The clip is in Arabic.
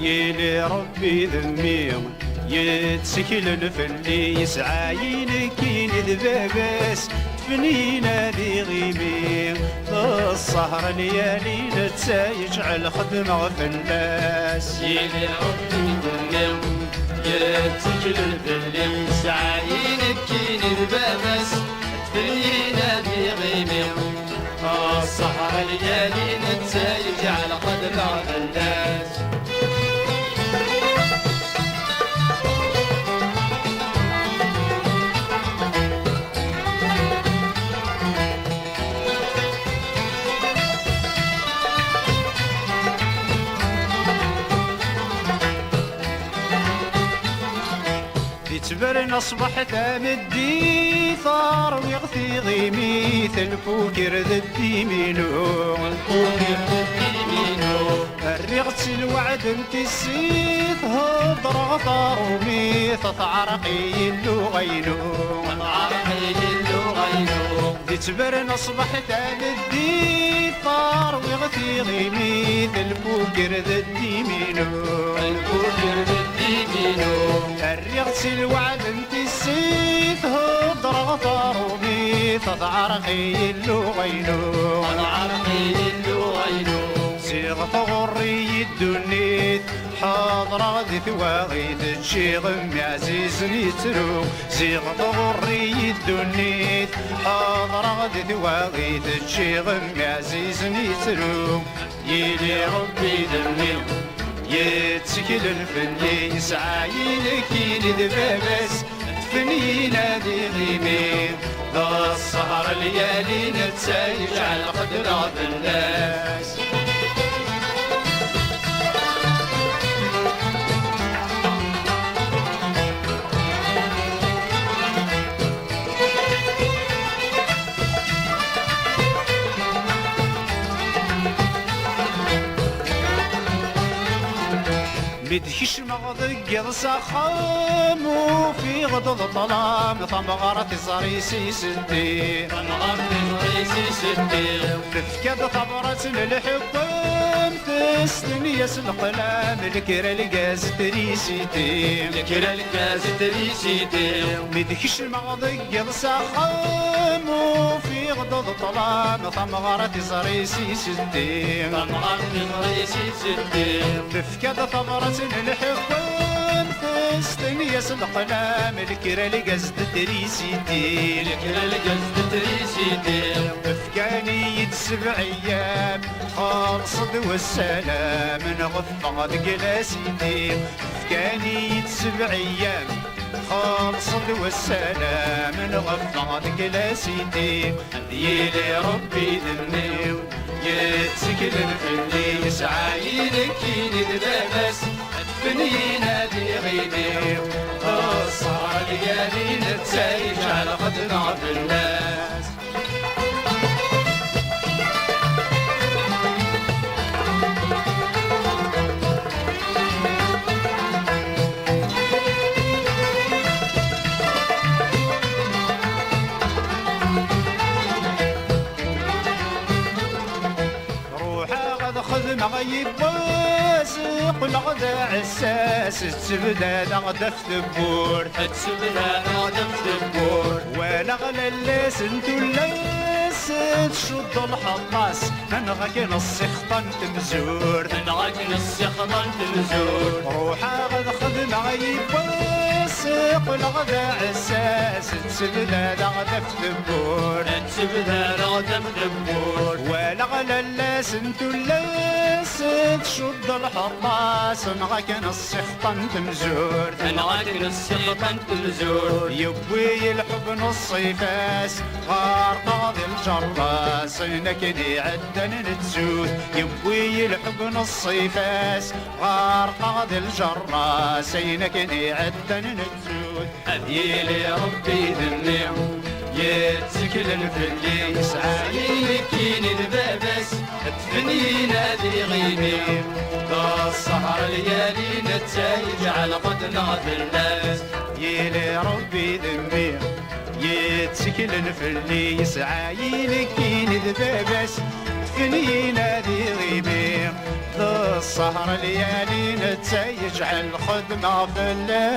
يلي ربي ذمي يتسكل فلي يسعى كين ذبابس تفنينا ذي غيمي السهر ليالي نتسايج على خدمة في الناس يلي ربي ذمي يتسكل فلي يسعى كين ذبابس تفنينا ذي غيمي السهر ليالي نتسايج على خدمة في الناس تبرن أصبحت أمدي ثار ويغثي غيمي الفوكر ذدي منو الفوكر ذدي منو الرغت الوعد انت السيث هضر غطار وميث تعرقي اللو غينو تعرقي اللو غينو تبرن أصبحت أمدي ثار ويغثي غيمي الفوكر ذدي منو الفوكر ذدي منو الرغت الوعد انت السيث هضر غطار وميث تعرقي اللو غينو تعرقي اللو غينو صيغة غري الدنيت حاضر غدي ثواغي تشيغم عزيز نيترو صيغة غري الدنيت حاضر غدي ثواغي تشيغم عزيز نيترو يلي ربي ذمي يتسكل الفني يسعى يلكين ذبابس تفنينا ذي غيمي ذا السهر ليالي نتسايج على قدرة الناس بدكش مغضق يضسخام وفي غضض الظلام ثمغرة الزريسي ستي ثمغرة الزريسي ستي تفكد ثمرة الحكام تستنيس القلام الكرا الجاز تريسيتي الكرا الجاز تريسيتي بدكش مغضق يضسخام وفي غضض الظلام ثمغرة الزريسي ستي ثمغرة الزريسي ستي تفكد ثمرة الحكام تستنيس القلام الكرا لقزد تريسيتي الكرا لقزد تريسيتي افكاني يتسبع ايام خالصد والسلام نغفض قلاسيتي افكاني يتسبع ايام خالصد والسلام نغفض قلاسيتي يلي ربي ذمي يتسكل الفني يسعى يلكين ذبابس تفنينا ذي غيمي السهر ليالي نتسايج على قدنا في الناس مغيب واسق الغدا عساس تسبدا نغدا في ثبور تسبدا نغدا في ثبور ولا غلا اللاس انتو اللاس تشد الحطاس نغاك نصي خطن تمزور نغاك نصي خطن تمزور روحا غد خد مغيب واسق الغدا عساس تسبدا نغدا في ثبور تسبدا نغدا في ثبور ولا غلا اللاس انتو اللاس تشد الحطاس نغاك نصي خطن تمزور نغاك نصي خطن تمزور يبوي الحب نصي فاس غار قاضي الجراس نكدي عدن نتزود يبوي الحب نصي فاس غار قاضي الجراس نكدي عدن نتزود أذيلي ربي ذمي يتسكل الفلي يسعى يلكين ذبابس تفنينا ذي غيمي ذا السهر ليالي نتسايج على قدنا في الناس يلي ربي ذمي يتسكل الفلي يسعى يلكين ذبابس تفنينا ذي غيمي ذا السهر ليالي نتا يجعل خدمة في الليل.